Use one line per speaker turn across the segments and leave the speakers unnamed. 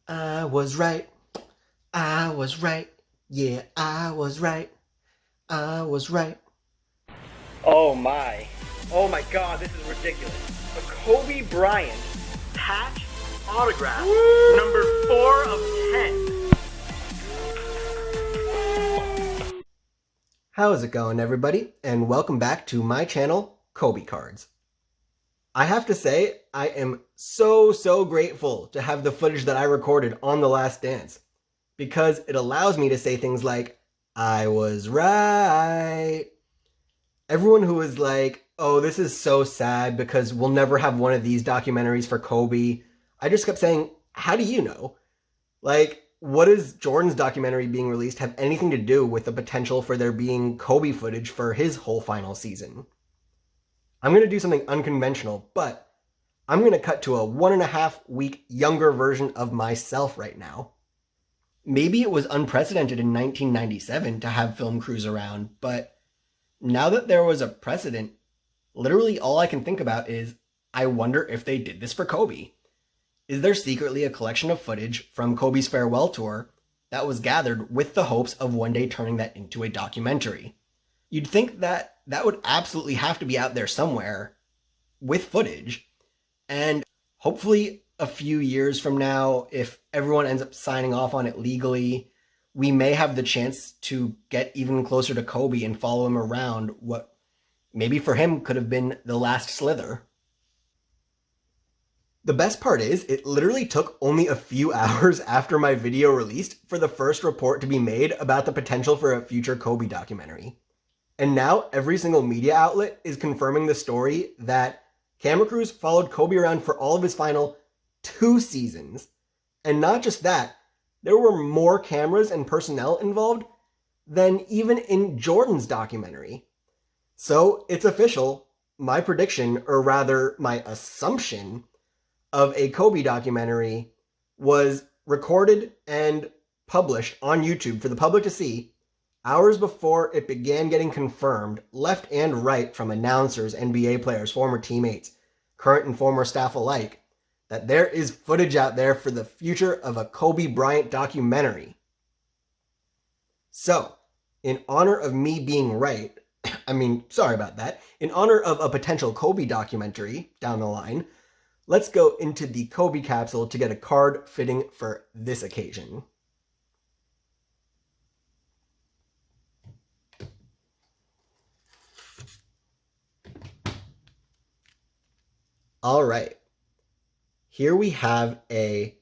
I was right. I was right. Yeah, I was right. I was right.
Oh my. Oh my god, this is ridiculous. A Kobe Bryant patch autograph, number 4 of 10.
How's it going, everybody? And welcome back to my channel, Kobe Cards. I have to say, I am so grateful to have the footage that I recorded on The Last Dance, because it allows me to say things like, I was right. Everyone who was like, oh, this is so sad because we'll never have one of these documentaries for Kobe, I just kept saying, how do you know? Like, what does Jordan's documentary being released have anything to do with the potential for there being Kobe footage for his whole final season? I'm going to do something unconventional, but I'm going to cut to a 1.5 week younger version of myself right now. Maybe it was unprecedented in 1997 to have film crews around, but now that there was a precedent, literally all I can think about is, I wonder if they did this for Kobe. Is there secretly a collection of footage from Kobe's farewell tour that was gathered with the hopes of one day turning that into a documentary? You'd think that that would absolutely have to be out there somewhere with footage. And hopefully a few years from now, if everyone ends up signing off on it legally, we may have the chance to get even closer to Kobe and follow him around what maybe for him could have been the last slither. The best part is, it literally took only a few hours after my video released for the first report to be made about the potential for a future Kobe documentary. And now every single media outlet is confirming the story that camera crews followed Kobe around for all of his final 2 seasons. And not just that, there were more cameras and personnel involved than even in Jordan's documentary. So it's official, my prediction, or rather my assumption, of a Kobe documentary was recorded and published on YouTube for the public to see hours before it began getting confirmed, left and right, from announcers, NBA players, former teammates, current and former staff alike, that there is footage out there for the future of a Kobe Bryant documentary. So, in honor of me being right, in honor of a potential Kobe documentary down the line, let's go into the Kobe capsule to get a card fitting for this occasion. All right. Here we have a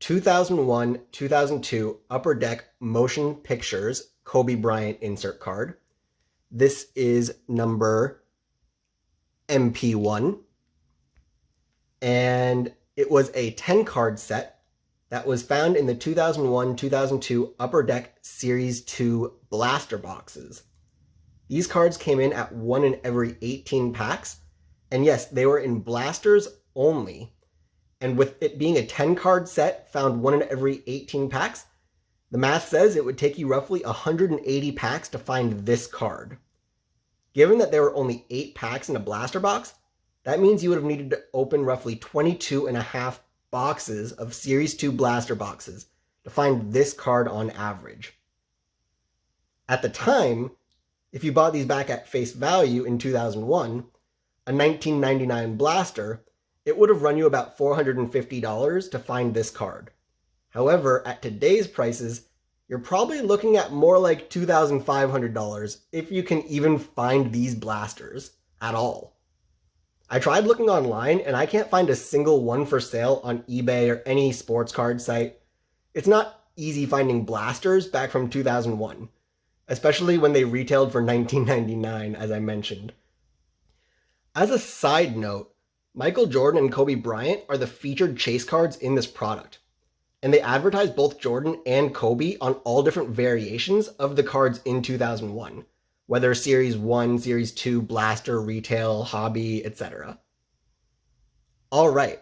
2001-2002 Upper Deck Motion Pictures Kobe Bryant insert card. This is number MP1. And it was a 10-card set that was found in the 2001-2002 Upper Deck Series 2 blaster boxes. These cards came in at 1 in every 18 packs, and yes, they were in blasters only. And with it being a 10-card set found 1 in every 18 packs, the math says it would take you roughly 180 packs to find this card. Given that there were only 8 packs in a blaster box, that means you would have needed to open roughly 22.5 boxes of Series 2 blaster boxes to find this card on average. At the time, if you bought these back at face value in 2001, a $19.99 blaster, it would have run you about $450 to find this card. However, at today's prices, you're probably looking at more like $2,500 if you can even find these blasters at all. I tried looking online and I can't find a single one for sale on eBay or any sports card site. It's not easy finding blasters back from 2001, especially when they retailed for $19.99, as I mentioned. As a side note, Michael Jordan and Kobe Bryant are the featured chase cards in this product, and they advertise both Jordan and Kobe on all different variations of the cards in 2001. Whether Series 1, Series 2, Blaster, Retail, Hobby, etc. All right,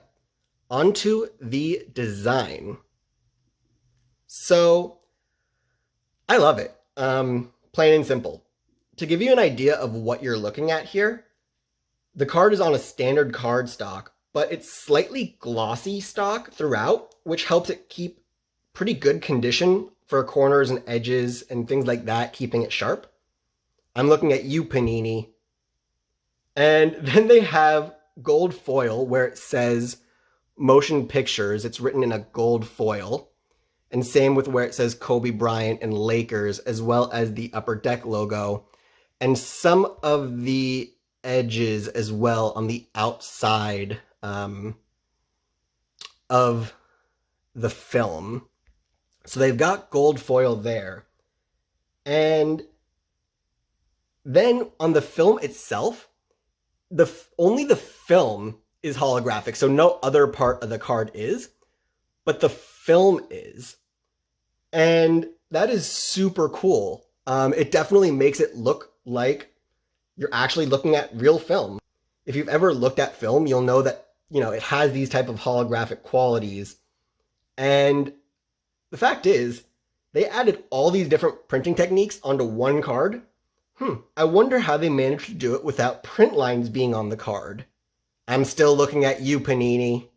onto the design. So, I love it. Plain and simple. To give you an idea of what you're looking at here, the card is on a standard card stock, but it's slightly glossy stock throughout, which helps it keep pretty good condition for corners and edges and things like that, keeping it sharp. I'm looking at you, Panini. And then they have gold foil where it says motion pictures. It's written in a gold foil. And same with where it says Kobe Bryant and Lakers, as well as the Upper Deck logo. And some of the edges as well on the outside of the film. So they've got gold foil there. And then on the film itself, only the film is holographic, so no other part of the card is, but the film is. And that is super cool. It definitely makes it look like you're actually looking at real film. If you've ever looked at film, you'll know that, it has these type of holographic qualities. And the fact is, they added all these different printing techniques onto one card. I wonder how they managed to do it without print lines being on the card. I'm still looking at you, Panini.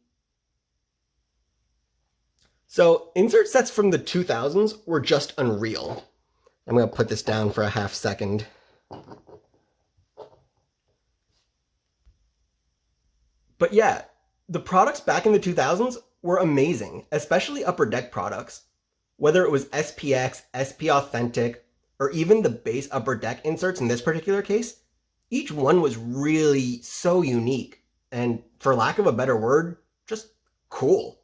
So, insert sets from the 2000s were just unreal. I'm going to put this down for a half second. But yeah, the products back in the 2000s were amazing, especially Upper Deck products. Whether it was SPX, SP Authentic, or even the base Upper Deck inserts in this particular case, each one was really so unique, and for lack of a better word, just cool.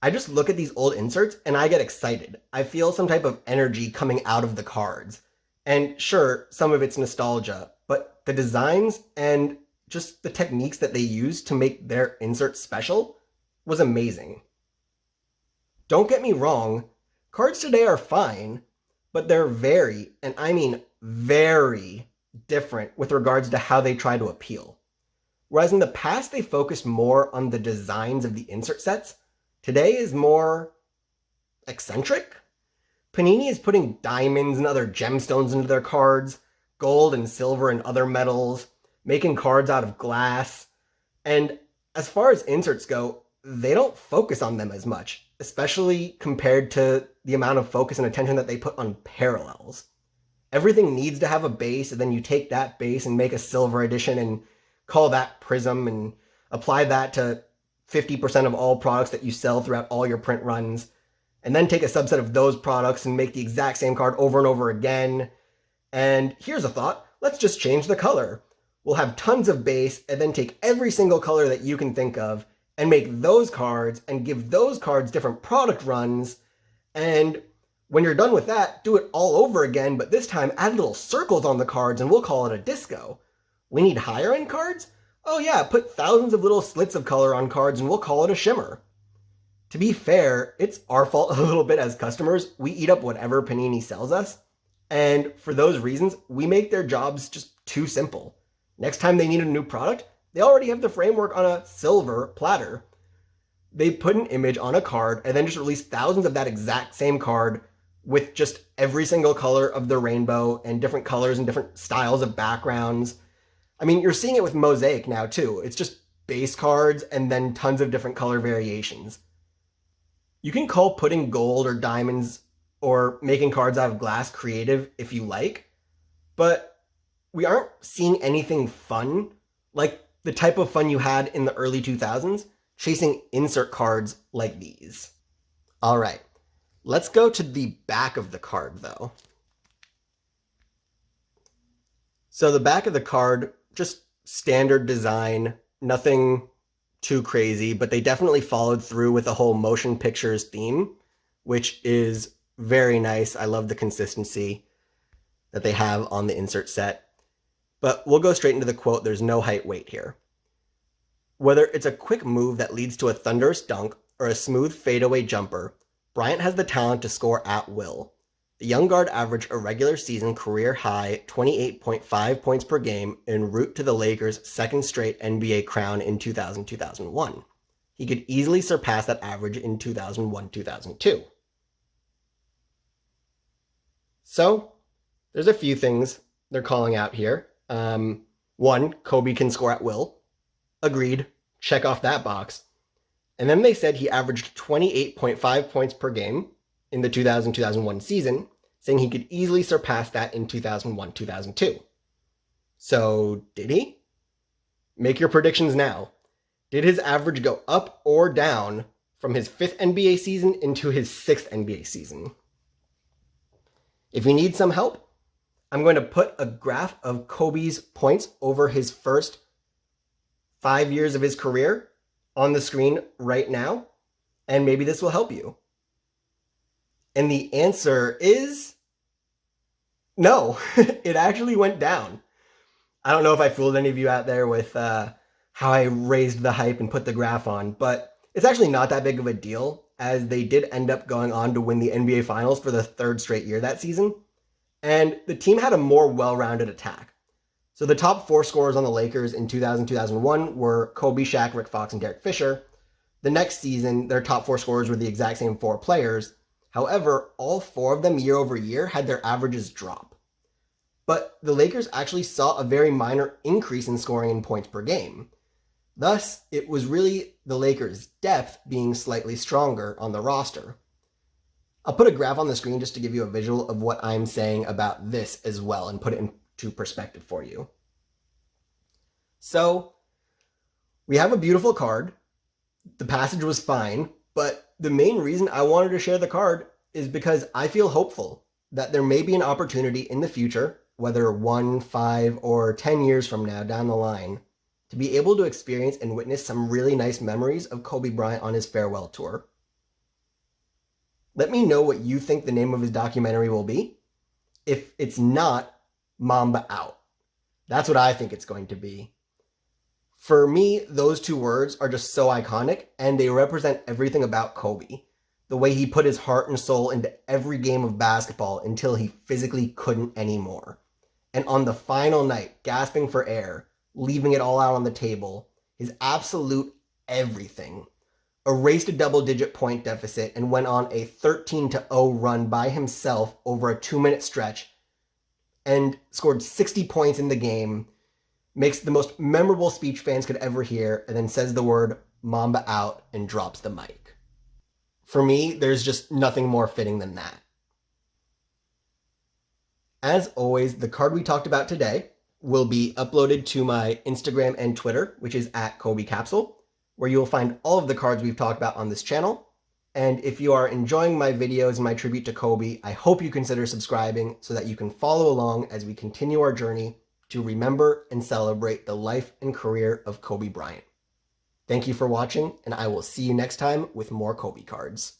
I just look at these old inserts and I get excited. I feel some type of energy coming out of the cards. And sure, some of it's nostalgia, but the designs and just the techniques that they used to make their inserts special was amazing. Don't get me wrong, cards today are fine, but they're very, and I mean very, different with regards to how they try to appeal. Whereas in the past they focused more on the designs of the insert sets, today is more eccentric. Panini is putting diamonds and other gemstones into their cards, gold and silver and other metals, making cards out of glass. And as far as inserts go, they don't focus on them as much, especially compared to the amount of focus and attention that they put on parallels. Everything needs to have a base, and then you take that base and make a silver edition and call that Prism and apply that to 50% of all products that you sell throughout all your print runs, and then take a subset of those products and make the exact same card over and over again. And here's a thought, let's just change the color. We'll have tons of base and then take every single color that you can think of and make those cards and give those cards different product runs. And when you're done with that, do it all over again, but this time add little circles on the cards and we'll call it a disco. We need higher end cards? Oh yeah, put thousands of little slits of color on cards and we'll call it a shimmer. To be fair, it's our fault a little bit as customers. We eat up whatever Panini sells us. And for those reasons, we make their jobs just too simple. Next time they need a new product, they already have the framework on a silver platter. They put an image on a card and then just release thousands of that exact same card with just every single color of the rainbow and different colors and different styles of backgrounds. I mean, you're seeing it with Mosaic now too. It's just base cards and then tons of different color variations. You can call putting gold or diamonds or making cards out of glass creative if you like, but we aren't seeing anything fun, like the type of fun you had in the early 2000s, chasing insert cards like these. All right, let's go to the back of the card though. So the back of the card, just standard design, nothing too crazy, but they definitely followed through with the whole motion pictures theme, which is very nice. I love the consistency that they have on the insert set. But we'll go straight into the quote. There's no height weight here. Whether it's a quick move that leads to a thunderous dunk or a smooth fadeaway jumper, Bryant has the talent to score at will. The young guard averaged a regular season career high 28.5 points per game en route to the Lakers' second straight NBA crown in 2000-2001. He could easily surpass that average in 2001-2002. So, there's a few things they're calling out here. One, Kobe can score at will. Agreed. Check off that box. And then they said he averaged 28.5 points per game in the 2000-2001 season, saying he could easily surpass that in 2001-2002. So, did he? Make your predictions now. Did his average go up or down from his 5th NBA season into his 6th NBA season? If you need some help, I'm going to put a graph of Kobe's points over his first 5 years of his career on the screen right now, and maybe this will help you. And the answer is no, it actually went down. I don't know if I fooled any of you out there with how I raised the hype and put the graph on, but it's actually not that big of a deal, as they did end up going on to win the NBA Finals for the 3rd straight year that season. And the team had a more well-rounded attack. So the top 4 scorers on the Lakers in 2000-2001 were Kobe, Shaq, Rick Fox, and Derek Fisher. The next season, their top 4 scorers were the exact same 4 players. However, all 4 of them year over year had their averages drop. But the Lakers actually saw a very minor increase in scoring in points per game. Thus, it was really the Lakers' depth being slightly stronger on the roster. I'll put a graph on the screen just to give you a visual of what I'm saying about this as well and put it into perspective for you. So, we have a beautiful card. The passage was fine, but the main reason I wanted to share the card is because I feel hopeful that there may be an opportunity in the future, whether 1, 5, or 10 years from now down the line, to be able to experience and witness some really nice memories of Kobe Bryant on his farewell tour. Let me know what you think the name of his documentary will be. If it's not Mamba Out, that's what I think it's going to be. For me, those 2 words are just so iconic, and they represent everything about Kobe. The way he put his heart and soul into every game of basketball until he physically couldn't anymore. And on the final night, gasping for air, leaving it all out on the table, his absolute everything, erased a double-digit point deficit and went on a 13-0 run by himself over a 2-minute stretch and scored 60 points in the game, makes the most memorable speech fans could ever hear, and then says the word Mamba Out and drops the mic. For me, there's just nothing more fitting than that. As always, the card we talked about today will be uploaded to my Instagram and Twitter, which is @KobeCapsule, where you'll find all of the cards we've talked about on this channel. And if you are enjoying my videos and my tribute to Kobe, I hope you consider subscribing so that you can follow along as we continue our journey to remember and celebrate the life and career of Kobe Bryant. Thank you for watching, and I will see you next time with more Kobe cards.